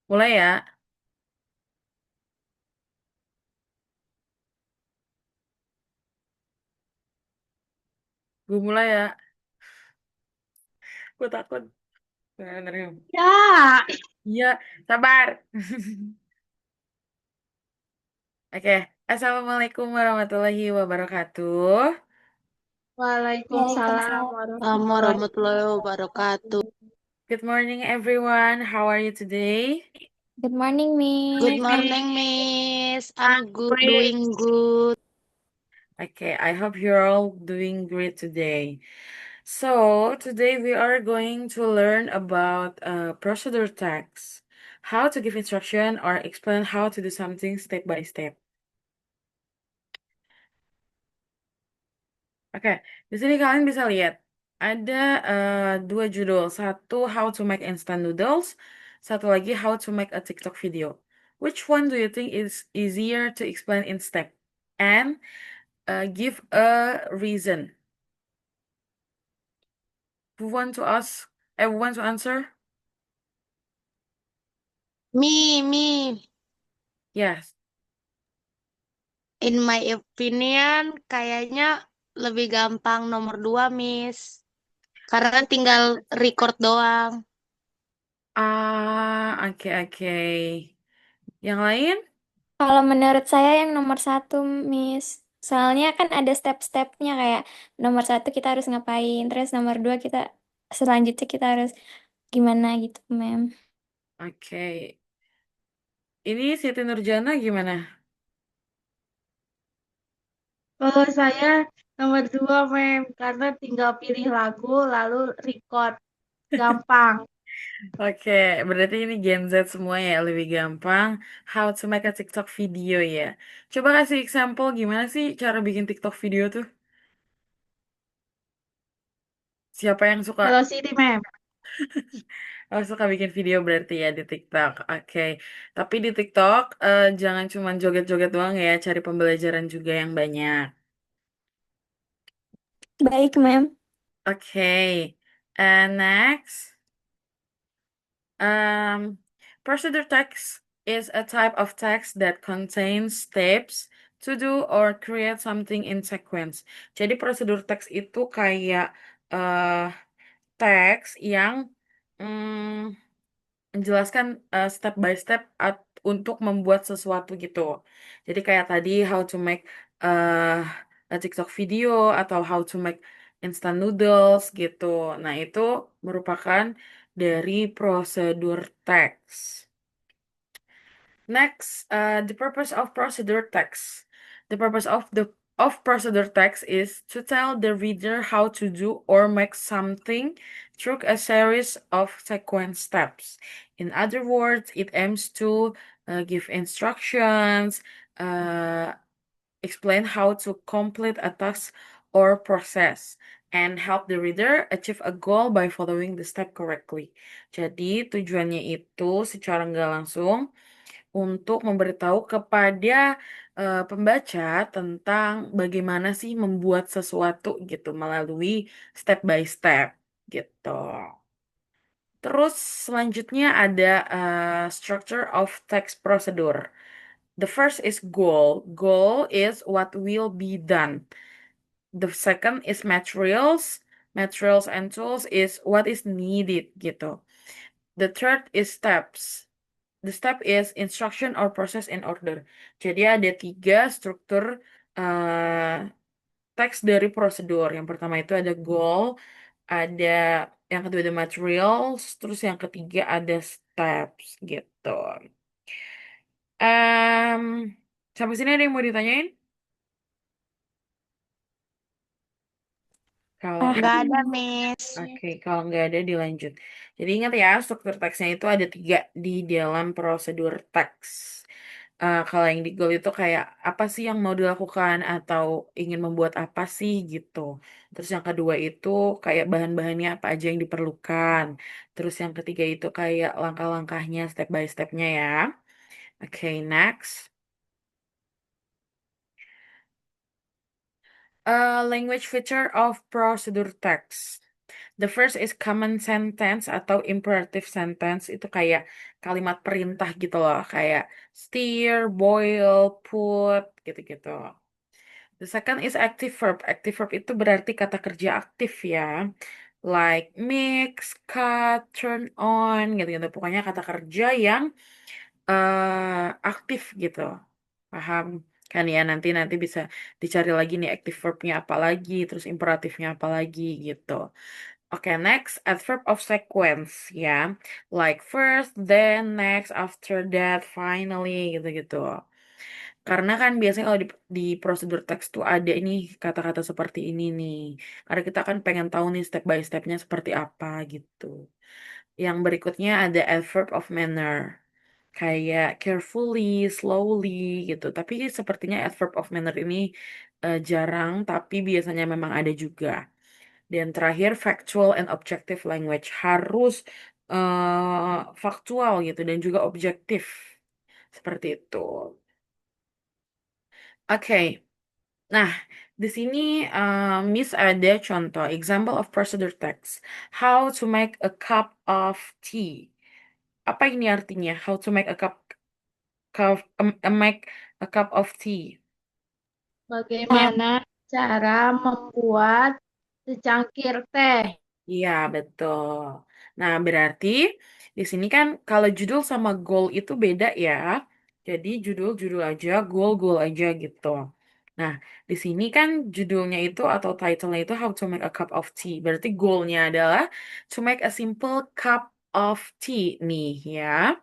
Mulai ya. Gue mulai ya. Gue takut. Bener. Ya, Iya, sabar. Oke. Assalamualaikum warahmatullahi wabarakatuh. Waalaikumsalam Waalaikumsalam warahmatullahi warahmatullahi wabarakatuh. wabarakatuh. Good morning, everyone. How are you today? Good morning, Morning, Miss. Good morning, Miss. Miss. I'm I'm good, great. doing good. Okay, I hope you're all doing great today. So, today we are going to learn about procedure text, how to give instruction or explain how to do something step by step. Oke, di sini kalian bisa lihat ada dua judul, satu how to make instant noodles, satu lagi how to make a TikTok video. Which one do you think is easier to explain in step? And give a reason. Who want to ask? Everyone to answer? Me. Yes. In my opinion, kayaknya lebih gampang nomor dua, Miss. Karena tinggal record doang. Oke. Yang lain? Kalau menurut saya yang nomor satu, Miss. Soalnya kan ada step-stepnya kayak nomor satu kita harus ngapain, terus nomor dua kita selanjutnya kita harus gimana gitu, Mem. Oke. Ini Siti Nurjana gimana? Kalau saya nomor dua, Mem, karena tinggal pilih lagu lalu record. Gampang. Oke, berarti ini Gen Z semua ya, lebih gampang. How to make a TikTok video ya. Coba kasih example gimana sih cara bikin TikTok video tuh? Siapa yang suka? Kalau sini, Mem. Oh, suka bikin video berarti ya di TikTok. Oke. Tapi di TikTok jangan cuma joget-joget doang ya, cari pembelajaran juga yang banyak. Baik, Mem. Oke. And next. Um, procedure text is a type of text that contains steps to do or create something in sequence. Jadi prosedur teks itu kayak eh teks yang mm, menjelaskan step by step untuk membuat sesuatu gitu. Jadi kayak tadi how to make uh, a TikTok video atau how to make instant noodles gitu. Nah, itu merupakan dari prosedur teks. Next, the purpose of procedure text. The purpose of procedure text is to tell the reader how to do or make something through a series of sequence steps. In other words, it aims to give instructions, uh, explain how to complete a task or process, and help the reader achieve a goal by following the step correctly. Jadi tujuannya itu secara nggak langsung untuk memberitahu kepada pembaca tentang bagaimana sih membuat sesuatu gitu melalui step by step gitu. Terus selanjutnya ada structure of text procedure. The first is goal. Goal is what will be done. The second is materials. Materials and tools is what is needed gitu. The third is steps. The step is instruction or process in order. Jadi ada tiga struktur eh, teks dari prosedur. Yang pertama itu ada goal, ada yang kedua ada materials, terus yang ketiga ada steps gitu. Em, Sampai sini ada yang mau ditanyain? Kalau Ah, Nggak ada, Miss. Oke, kalau nggak ada dilanjut. Jadi ingat ya, struktur teksnya itu ada tiga di dalam prosedur teks. Kalau yang di goal itu kayak apa sih yang mau dilakukan atau ingin membuat apa sih gitu. Terus yang kedua itu kayak bahan-bahannya apa aja yang diperlukan. Terus yang ketiga itu kayak langkah-langkahnya, step by stepnya ya. Oke, next. Language feature of procedure text. The first is command sentence atau imperative sentence. Itu kayak kalimat perintah gitu loh. Kayak stir, boil, put, gitu-gitu. The second is active verb. Active verb itu berarti kata kerja aktif ya. Like mix, cut, turn on, gitu-gitu. Pokoknya kata kerja yang aktif gitu. Paham kan ya? Nanti nanti bisa dicari lagi nih active verbnya apa lagi, terus imperatifnya apa lagi gitu. Oke, next adverb of sequence ya. Like first, then, next, after that, finally gitu-gitu. Karena kan biasanya kalau di prosedur teks tuh ada ini kata-kata seperti ini nih. Karena kita kan pengen tahu nih step by stepnya seperti apa gitu. Yang berikutnya ada adverb of manner. Kayak carefully, slowly gitu. Tapi sepertinya adverb of manner ini jarang, tapi biasanya memang ada juga. Dan terakhir factual and objective language harus faktual gitu dan juga objektif. Seperti itu. Oke. Nah, di sini Miss ada contoh example of procedure text. How to make a cup of tea. Apa ini artinya? How to make a make a cup of tea. Bagaimana cara membuat secangkir teh? Iya, betul. Nah, berarti di sini kan kalau judul sama goal itu beda ya. Jadi judul-judul aja, goal-goal aja gitu. Nah, di sini kan judulnya itu atau title-nya itu How to Make a Cup of Tea. Berarti goalnya adalah to make a simple cup of tea nih ya.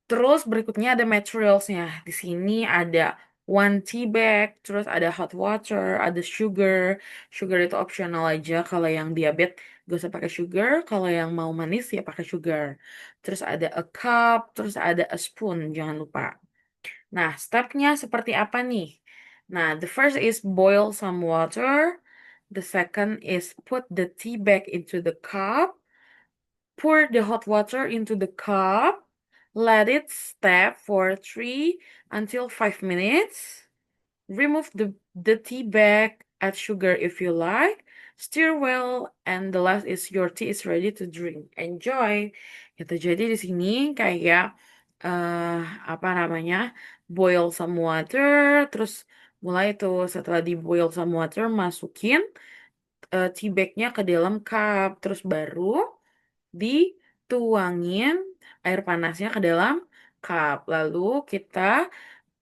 Terus berikutnya ada materialsnya. Di sini ada one tea bag, terus ada hot water, ada sugar. Sugar itu optional aja. Kalau yang diabetes gak usah pakai sugar. Kalau yang mau manis ya pakai sugar. Terus ada a cup, terus ada a spoon. Jangan lupa. Nah, stepnya seperti apa nih? Nah, the first is boil some water. The second is put the tea bag into the cup. Pour the hot water into the cup. Let it steep for 3 until 5 minutes. Remove the tea bag, add sugar if you like. Stir well, and the last is your tea is ready to drink. Enjoy. Gitu. Jadi di sini kayak apa namanya? Boil some water, terus mulai tuh setelah di boil some water masukin tea bagnya ke dalam cup, terus baru dituangin air panasnya ke dalam cup. Lalu kita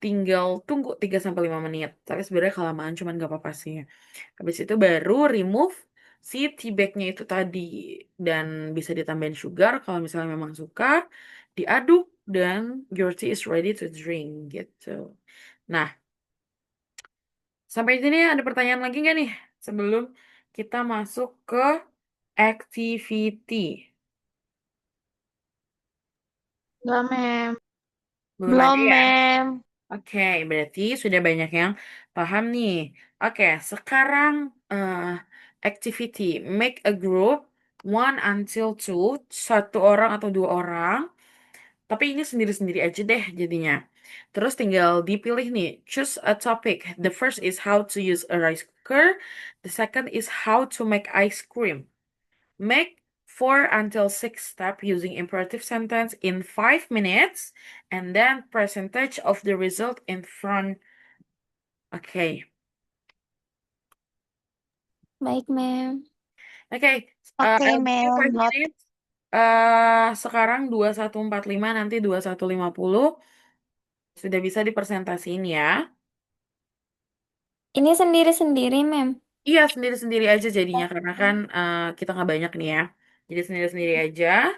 tinggal tunggu 3 sampai 5 menit. Tapi sebenarnya kelamaan cuman gak apa-apa sih. Habis itu baru remove si tea bagnya itu tadi. Dan bisa ditambahin sugar kalau misalnya memang suka. Diaduk dan your tea is ready to drink gitu. Nah, sampai sini ada pertanyaan lagi nggak nih? Sebelum kita masuk ke activity. Enggak, Mem. Belum ada Belum, ya? Mem. Oke, berarti sudah banyak yang paham nih. Oke, sekarang activity. Make a group, 1 until 2, 1 orang atau 2 orang. Tapi ini sendiri-sendiri aja deh jadinya. Terus tinggal dipilih nih, choose a topic. The first is how to use a rice cooker. The second is how to make ice cream. Make 4 until 6 steps using imperative sentence in 5 minutes, and then percentage of the result in front. Okay. Baik, Mem. Okay. Oke, I'll give you Mem. 5 minutes. Sekarang 2145, nanti 2150 sudah bisa dipresentasiin ya. Ini sendiri-sendiri, Mem. Iya, sendiri-sendiri aja jadinya karena kan kita nggak banyak nih ya. Jadi sendiri-sendiri aja.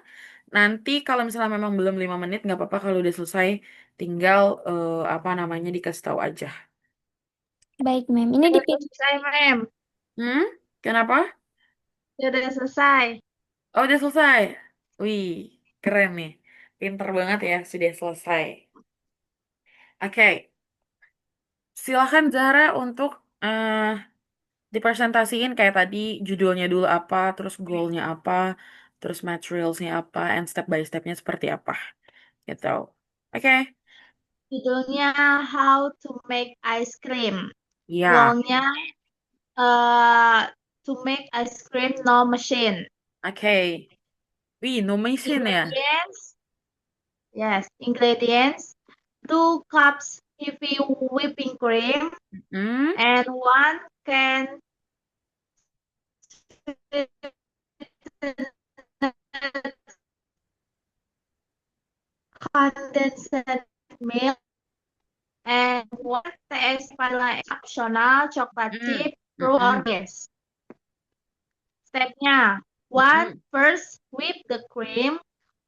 Nanti kalau misalnya memang belum 5 menit, nggak apa-apa kalau udah selesai, tinggal apa namanya dikasih tahu aja. Baik, Mem. Ini Udah dipilih. selesai, Mem. Hmm? Kenapa? Udah selesai. Oh, udah selesai. Wih, keren nih. Pinter banget ya, sudah selesai. Oke, silakan Zahra untuk dipresentasiin kayak tadi judulnya dulu apa, terus goalnya apa, terus materialsnya apa, and step by stepnya seperti apa, gitu. Oke, Judulnya How to Make Ice Cream. ya, Goalnya To make ice cream, no machine. Oke. Wih, no mesin ya? Ingredients, yes, ingredients, 2 cups heavy whipping cream Hmm. and 1 can condensed milk and 1 taste vanilla optional chocolate Hmm. chip, true or Hmm. base. Stepnya, 1. Hmm. First, whip the cream.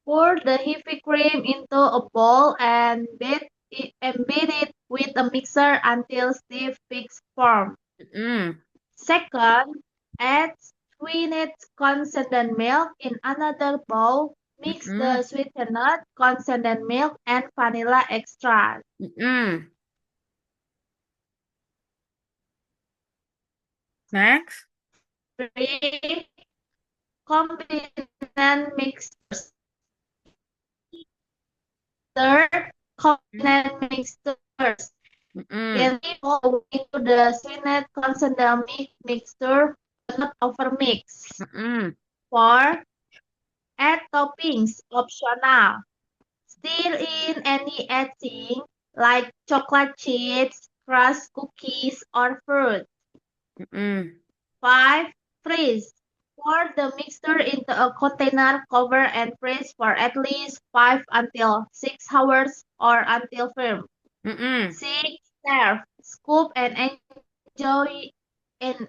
Pour the heavy cream into a bowl and beat it with a mixer until stiff peaks form. Hmm. Second, add sweetened condensed milk in another bowl. Mix Hmm. the sweetened condensed milk and vanilla extract. Hmm. Next. 3. Combination mixtures. Third, combination mixtures. Hmm. Gently pour into the sweetened condensed milk mixture, but not overmix. Hmm. 4. Add toppings, optional. Stir in any icing like chocolate chips, crushed cookies, or fruit. Hmm. 5. Freeze. Pour the mixture into a container, cover and freeze for at least 5 until 6 hours or until firm. Hmm. 6. Serve. Scoop and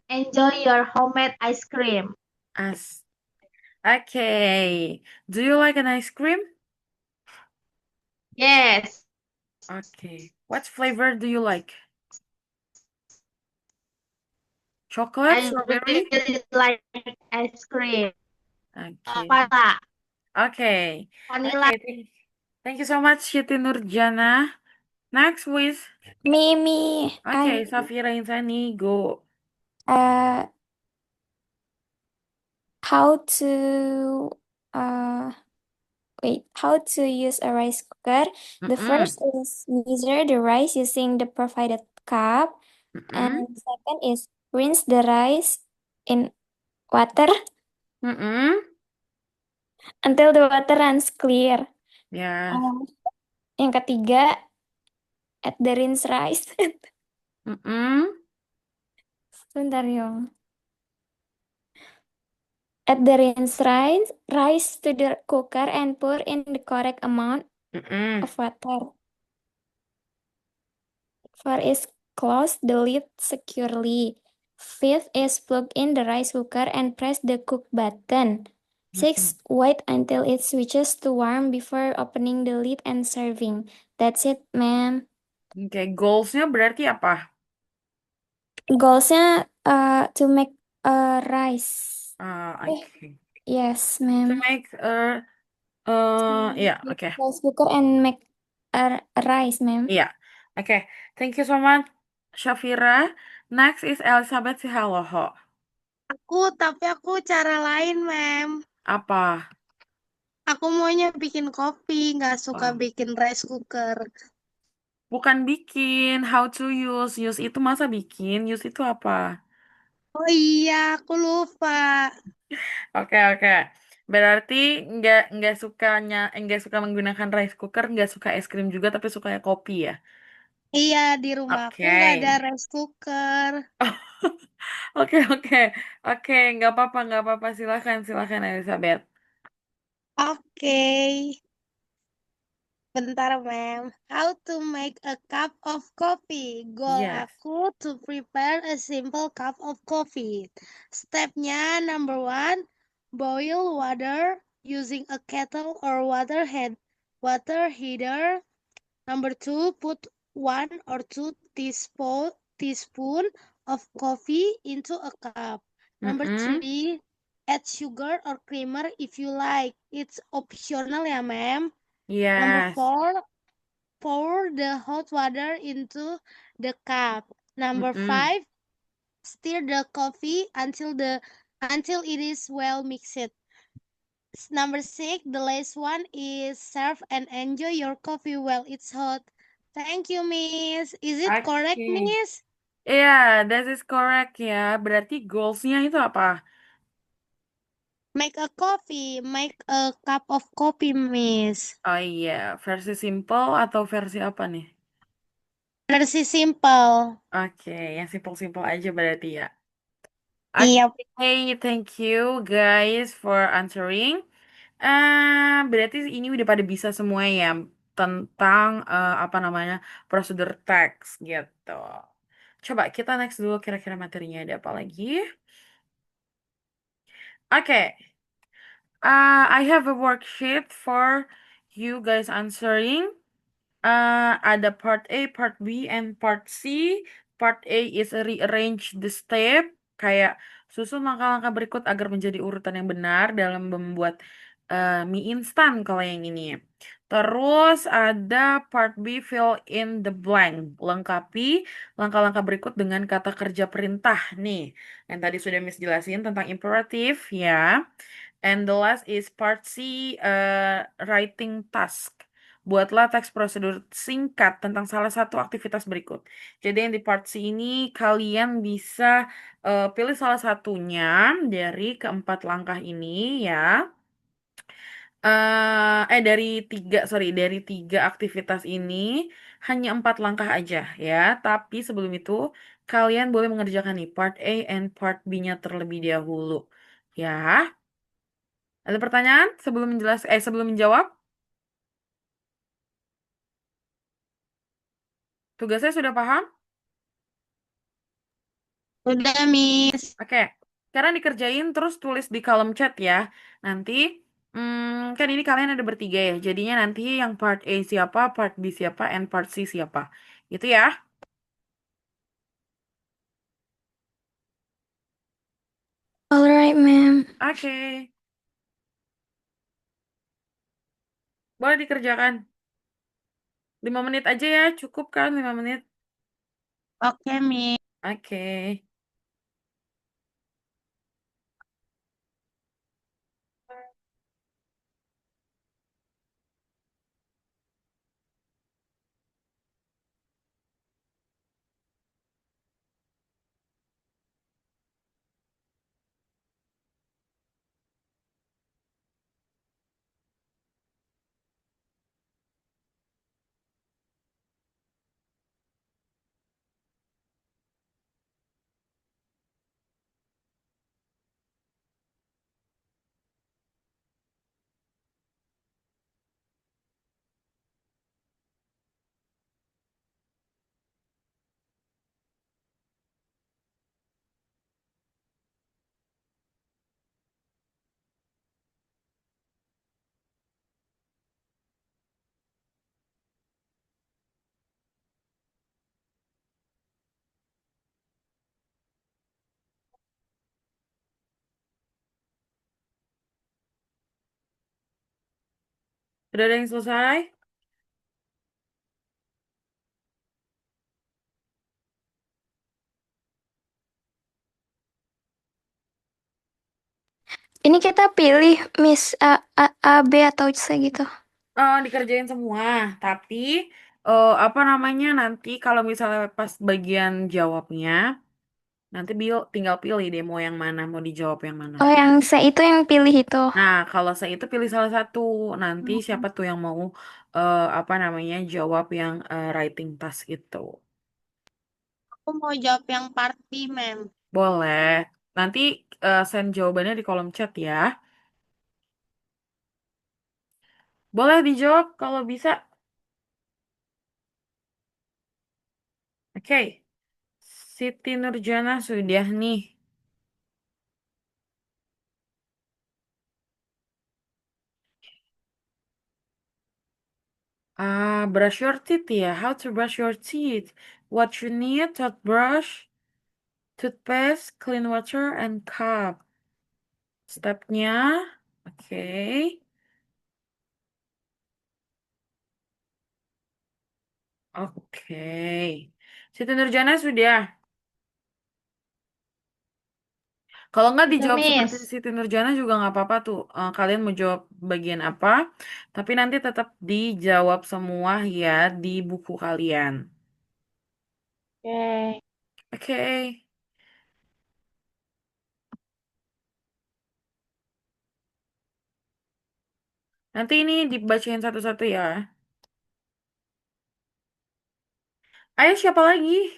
enjoy your homemade ice cream. Okay. Do you like an ice cream? Yes, Okay. What flavor do you like? Chocolate, I strawberry? really like ice cream. Okay. Vanilla. Okay. Vanilla. Okay. Thank you so much, Siti Nurjana. Next, please. Mimi, Okay, Safira Insani, go. uh, how to uh how to use a rice cooker. The Mm-mm. first is measure the rice using the provided cup, Mm-mm. and second is rinse the rice in water Mm-mm. until the water runs clear. Yeah. Yang ketiga, add the rinse rice. Mm-mm. Sebentar Yong. Add the rice to the cooker and pour in the correct amount Mm-mm. of water. Four is close the lid securely. Fifth is plug in the rice cooker and press the cook button. Six, wait until it switches to warm before opening the lid and serving. That's it, ma'am. Oke, goalsnya berarti apa? Goalsnya to make a rice. Okay. Yes, To ma'am. make yeah, okay. Rice cooker and make a rice, ma'am. Yeah. Okay. Thank you so much, Shafira. Next is Elizabeth Sihaloho. Tapi aku cara lain, Mem. Apa? Aku maunya bikin kopi, nggak suka Oh. bikin rice cooker. Bukan bikin, how to use. Use itu masa bikin? Use itu apa? Oh iya, aku lupa. Oke, oke. Berarti nggak suka menggunakan rice cooker, nggak suka es krim juga, tapi suka kopi ya. Iya, di rumahku Oke. nggak ada rice cooker. Oke, oke. Oke, nggak apa-apa. Silakan Elizabeth. Oke. Bentar, Mem. How to make a cup of coffee. Goal Yes. aku to prepare a simple cup of coffee. Stepnya number 1, boil water using a kettle or water heater. Number 2, put 1 or 2 teaspoon of coffee into a cup. Number Mm-mm. 3, add sugar or creamer if you like. It's optional ya, ma'am. Number Yes. 4, pour the hot water into the cup. Number Mm-mm. 5, stir the coffee until it is well mixed. Number 6, the last one is serve and enjoy your coffee while it's hot. Thank you, Miss. Is it correct, Okay. Miss? Iya, that is correct ya. Berarti goalsnya itu apa? Make a coffee. Make a cup of coffee, Miss. Oh iya, versi simple atau versi apa nih? Versi simple. Oke, yang simple-simple aja berarti ya. Iya. Oke, thank you guys for answering. Berarti ini udah pada bisa semua ya tentang apa namanya prosedur teks gitu. Coba kita next dulu kira-kira materinya ada apa lagi. Oke, I have a worksheet for you guys answering. Ada part A, part B, and part C. Part A is rearrange the step, kayak susun langkah-langkah berikut agar menjadi urutan yang benar dalam membuat mie instan kalau yang ini. Terus ada part B, fill in the blank. Lengkapi langkah-langkah berikut dengan kata kerja perintah. Nih, yang tadi sudah Miss jelasin tentang imperatif ya. And the last is part C, writing task. Buatlah teks prosedur singkat tentang salah satu aktivitas berikut. Jadi yang di part C ini kalian bisa pilih salah satunya dari keempat langkah ini ya. Dari tiga, sorry, dari tiga aktivitas ini hanya 4 langkah aja ya. Tapi sebelum itu kalian boleh mengerjakan nih part A and part B-nya terlebih dahulu. Ya, ada pertanyaan sebelum menjawab? Tugasnya sudah paham? Udah, Miss. Oke, sekarang dikerjain terus tulis di kolom chat ya. Nanti, kan ini kalian ada bertiga ya. Jadinya nanti yang part A siapa, part B siapa, and part C siapa. Gitu ya. Alright, ma'am. Oke, boleh dikerjakan. 5 menit aja ya, cukup kan 5 menit? Oke, Miss. Oke. Sudah ada yang selesai? Ini kita pilih Miss A, B atau C gitu. Dikerjain semua, tapi apa namanya nanti kalau misalnya pas bagian jawabnya, nanti tinggal pilih deh mau yang mana, mau dijawab yang mana. Oh, yang C itu yang pilih itu. Nah, kalau saya itu pilih salah satu, nanti siapa tuh yang mau apa namanya jawab yang writing task itu. Aku mau jawab yang part B, ma'am. Boleh. Nanti send jawabannya di kolom chat ya. Boleh dijawab kalau bisa. Oke. Siti Nurjana sudah nih. Brush your teeth ya. How to brush your teeth? What you need: toothbrush, toothpaste, clean water, and cup. Stepnya, oke. Oke. Siti Nurjana sudah. Kalau nggak Udah, dijawab seperti Miss. Siti Nurjana juga nggak apa-apa tuh. Kalian mau jawab bagian apa? Tapi nanti tetap dijawab semua ya di buku kalian. Oke. Oke. Nanti ini dibacain satu-satu ya. Ayo siapa lagi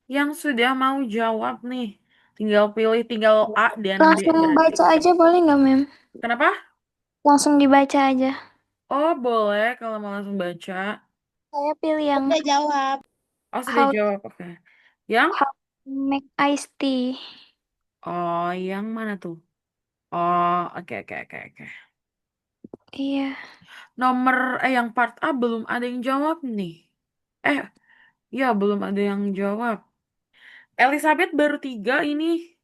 yang sudah mau jawab nih? Tinggal pilih tinggal A dan B Langsung berarti. baca aja boleh nggak, Mem? Kenapa? Langsung dibaca aja. Oh, boleh kalau mau langsung baca. Saya pilih yang Udah jawab. Oh, sudah how jawab. Oke. Yang? how to make iced tea. Oh, yang mana tuh? Oh, oke oke oke oke. Iya. Nomor yang part A belum ada yang jawab nih. Eh, ya belum ada yang jawab. Elizabeth baru 3 ini.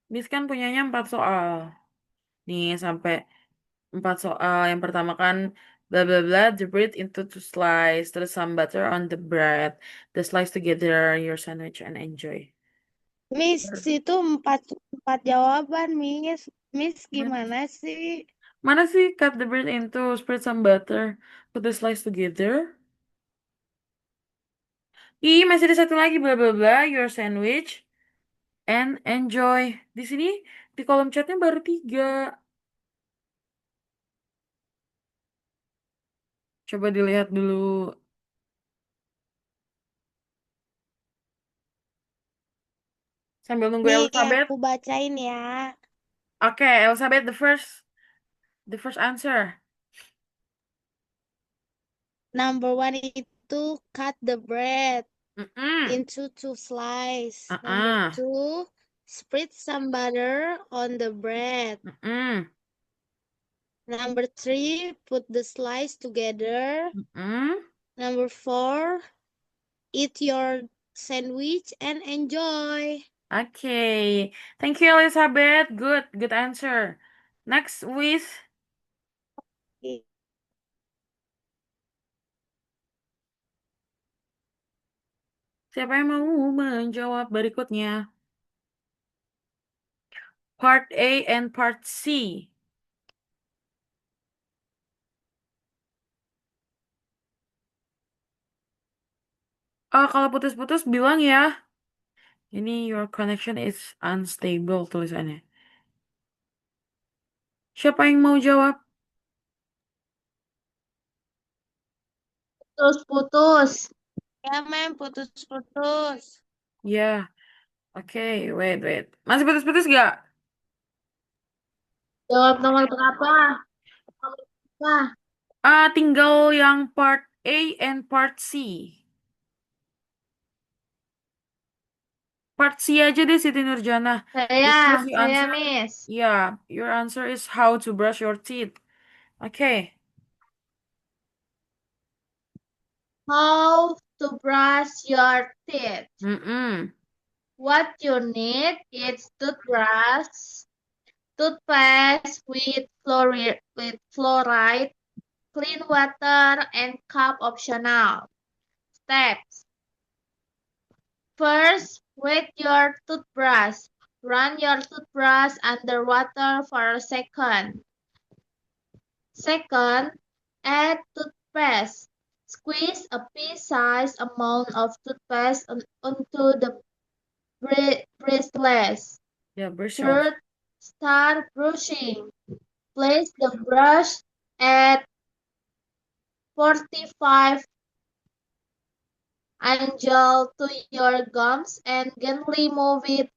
Miss kan punyanya 4 soal. Nih sampai 4 soal. Yang pertama kan bla bla bla, the bread into 2 slice, terus some butter on the bread, the slice together your sandwich and enjoy. Miss, itu empat jawaban, Miss. Miss Mana? gimana sih? Mana sih cut the bread into, spread some butter, put the slice together. Ih, masih ada satu lagi bla bla bla, your sandwich and enjoy. Di sini di kolom chatnya baru 3. Coba dilihat dulu. Sambil nunggu Nih, Elizabeth. aku bacain ya. Oke, Elizabeth the first answer. Number 1 itu cut the bread Mm-mm. into 2 slices. Number Uh-uh. 2, spread some butter on the bread. Mm-mm. Number 3, put the slice together. Mm-mm. Number 4, eat your sandwich and enjoy. Okay. Thank you, Elizabeth. Good answer. Next with siapa yang mau menjawab berikutnya? Part A and Part C. Kalau putus-putus bilang ya. Ini your connection is unstable tulisannya. Siapa yang mau jawab? Putus-putus. Ya, Mem, putus-putus. Ya. Oke, wait. Masih putus-putus gak? Jawab nomor berapa? Nomor berapa? Tinggal yang part A and part C. Part C aja deh Siti Nurjana. Because you Saya, answer, Miss. yeah, your answer is how to brush your teeth. Okay. How to brush your teeth. Mm-mm. What you need is toothbrush, toothpaste with fluoride, clean water, and cup optional. Steps. First, wet your toothbrush. Run your toothbrush under water for a second. Second, add toothpaste. Squeeze a pea-sized amount of toothpaste onto the bristles. Yeah, brush off. Third, start brushing. Place the brush at 45 angle to your gums and gently move it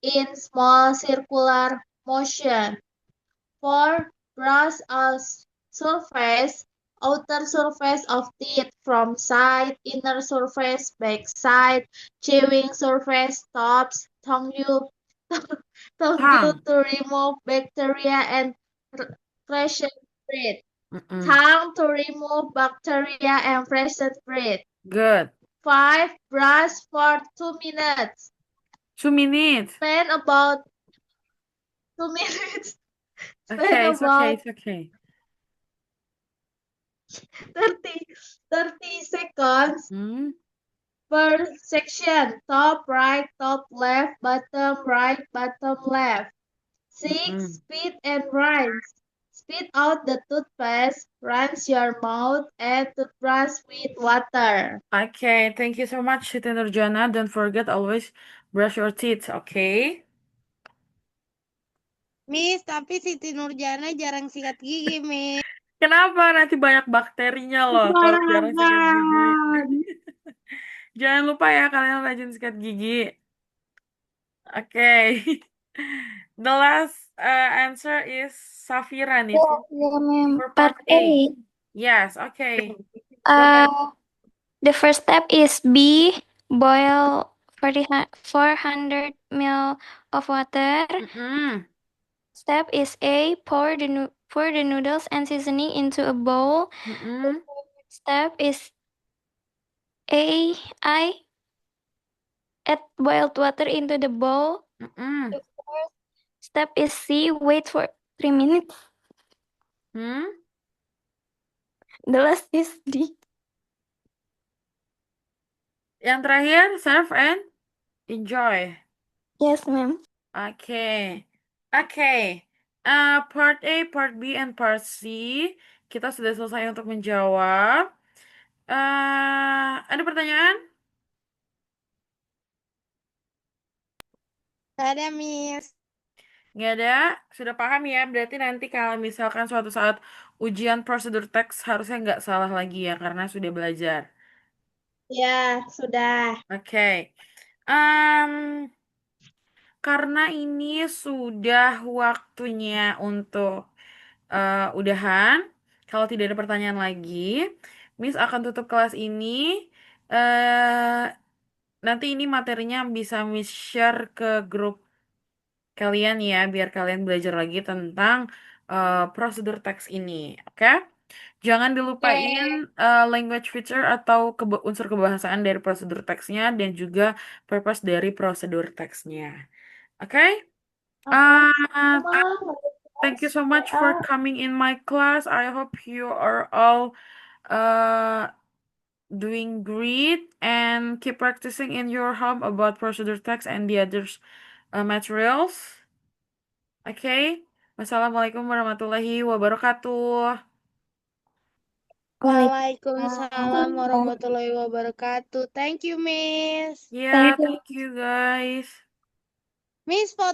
in small circular motion. 4. Brush a surface, outer surface of teeth from side, inner surface, back side, chewing surface, tops, tongue Tongue. to remove bacteria and freshen breath. Mm-mm. Tongue to remove bacteria and freshen breath. Good. 5. Brush for 2 minutes. 2 minutes. Spend about 2 minutes. Okay, it's okay, about it's okay. 30 seconds Hmm? per section. Top right, top left, bottom right, bottom left. 6. Mm-mm. Spit and rinse. Spit out the toothpaste, rinse your mouth, and toothbrush with water. Okay, thank you so much, Siti Nurjana. Don't forget always brush your teeth, okay? Miss, tapi Siti Nurjana jarang sikat gigi, Miss. Kenapa? Nanti banyak bakterinya loh kalau jarang sikat gigi. Jangan lupa ya kalian rajin sikat gigi. Okay. The last answer is Safira nih Oh, iya, ma'am. for Part part A. A. Yes, okay. Go Uh, ahead. the first step is B, boil 400 ml of water. Mm-mm. Step is A, pour the noodles and seasoning into a bowl. Mm-mm. Step is A, I add boiled water into the bowl. Mm-mm. The fourth step is C, wait for 3 minutes. Hmm? The last is D. Yang terakhir, serve and enjoy. Yes, ma'am. Okay. Okay. Part A, Part B, and Part C. Kita sudah selesai untuk menjawab. Ada pertanyaan? Gak ada, Miss. Nggak ada? Sudah paham ya? Berarti nanti kalau misalkan suatu saat ujian prosedur teks harusnya nggak salah lagi ya, karena sudah belajar. Ya, sudah. Oke. Karena ini sudah waktunya untuk udahan. Kalau tidak ada pertanyaan lagi, Miss akan tutup kelas ini. eh Nanti ini materinya bisa Miss share ke grup kalian ya, biar kalian belajar lagi tentang prosedur teks ini. Oke? Jangan dilupain language feature atau unsur kebahasaan dari prosedur teksnya dan juga purpose dari prosedur teksnya. Oke? Uh, Thank you so much for coming in my class. I hope you are all uh, doing great and keep practicing in your home about procedure text and the other materials. Okay. Wassalamualaikum warahmatullahi wabarakatuh. Waalaikumsalam warahmatullahi wabarakatuh. Thank you, Miss. Yeah, Thank you. thank you guys. Miss, foto